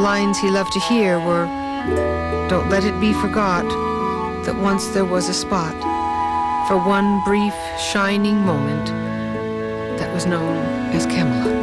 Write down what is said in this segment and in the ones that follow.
lines he loved to hear were, "Don't let it be forgot that once there was a spot for one brief, shining moment that was known as Camelot."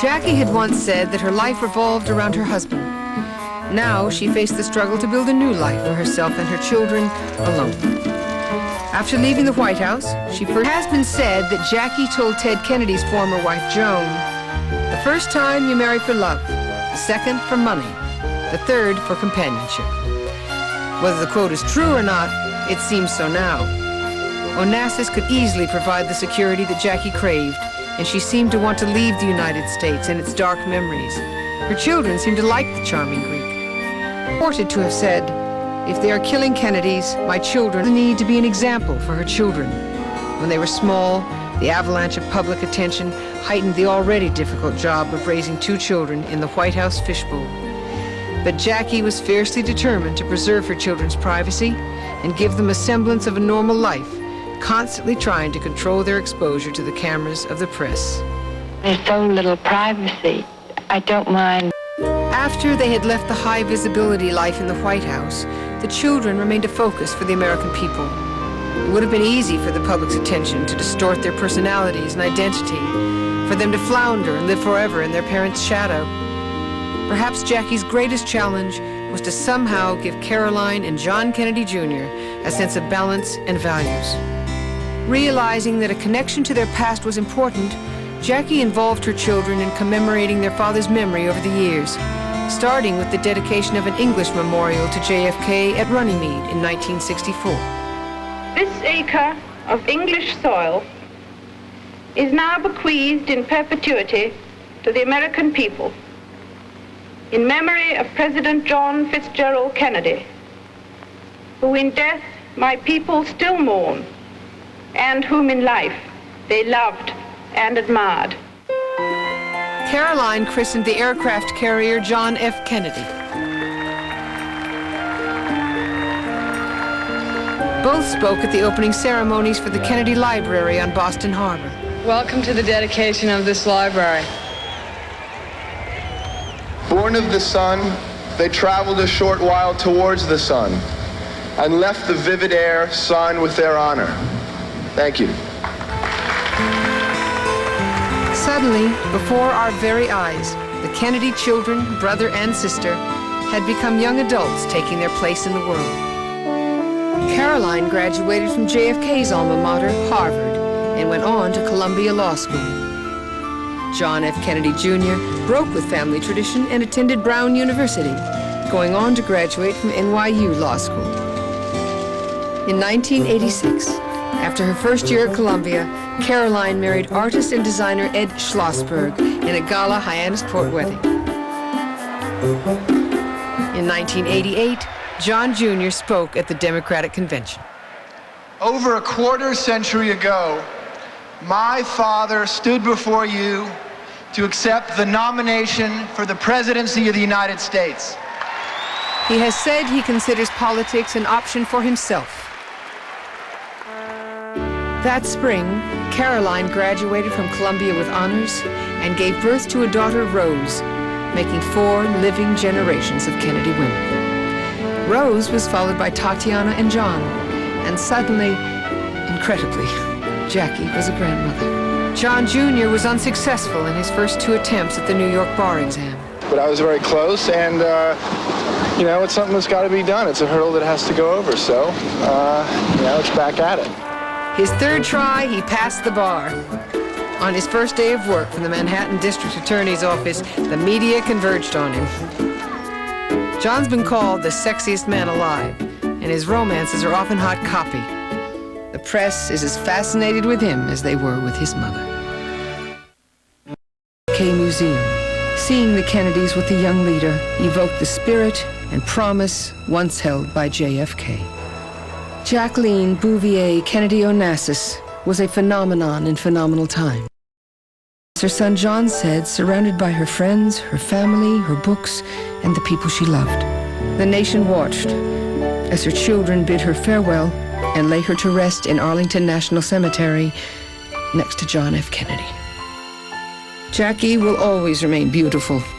Jackie had once said that her life revolved around her husband. Now she faced the struggle to build a new life for herself and her children alone. After leaving the White House, it has been said that Jackie told Ted Kennedy's former wife, Joan, "The first time you marry for love, the second for money, the third for companionship." Whether the quote is true or not, it seems so now. Onassis could easily provide the security that Jackie craved, and she seemed to want to leave the United States and its dark memories. Her children seemed to like the charming Greek. Reported to have said, "If they are killing Kennedys, my children need to be an example for her children." When they were small, the avalanche of public attention heightened the already difficult job of raising two children in the White House fishbowl. But Jackie was fiercely determined to preserve her children's privacy and give them a semblance of a normal life, constantly trying to control their exposure to the cameras of the press. There's so little privacy. I don't mind. After they had left the high visibility life in the White House, the children remained a focus for the American people. It would have been easy for the public's attention to distort their personalities and identity, for them to flounder and live forever in their parents' shadow. Perhaps Jackie's greatest challenge was to somehow give Caroline and John Kennedy Jr. a sense of balance and values. Realizing that a connection to their past was important, Jackie involved her children in commemorating their father's memory over the years, starting with the dedication of an English memorial to JFK at Runnymede in 1964. This acre of English soil is now bequeathed in perpetuity to the American people in memory of President John Fitzgerald Kennedy, who in death my people still mourn, and whom in life they loved and admired. Caroline christened the aircraft carrier John F. Kennedy. Both spoke at the opening ceremonies for the Kennedy Library on Boston Harbor. Welcome to the dedication of this library. Born of the sun, they traveled a short while towards the sun and left the vivid air signed with their honor. Thank you. Suddenly, before our very eyes, the Kennedy children, brother and sister, had become young adults taking their place in the world. Caroline graduated from JFK's alma mater, Harvard, and went on to Columbia Law School. John F. Kennedy Jr. broke with family tradition and attended Brown University, going on to graduate from NYU Law School. In 1986, after her first year at Columbia, Caroline married artist and designer Ed Schlossberg in a gala Hyannisport wedding. In 1988, John Jr. spoke at the Democratic Convention. Over a quarter century ago, my father stood before you to accept the nomination for the presidency of the United States. He has said he considers politics an option for himself. That spring, Caroline graduated from Columbia with honors and gave birth to a daughter, Rose, making 4 living generations of Kennedy women. Rose was followed by Tatiana and John, and suddenly, incredibly, Jackie was a grandmother. John Jr. was unsuccessful in his first 2 attempts at the New York bar exam. But I was very close, and you know, it's something that's got to be done. It's a hurdle that has to go over, so you know, it's back at it. His 3rd try, he passed the bar. On his first day of work from the Manhattan District Attorney's Office, the media converged on him. John's been called the sexiest man alive, and his romances are often hot copy. The press is as fascinated with him as they were with his mother. JFK Museum, Seeing the Kennedys with the young leader evoked the spirit and promise once held by JFK. Jacqueline Bouvier Kennedy Onassis was a phenomenon in phenomenal time. As her son John said, surrounded by her friends, her family, her books, and the people she loved. The nation watched as her children bid her farewell and lay her to rest in Arlington National Cemetery next to John F. Kennedy. Jackie will always remain beautiful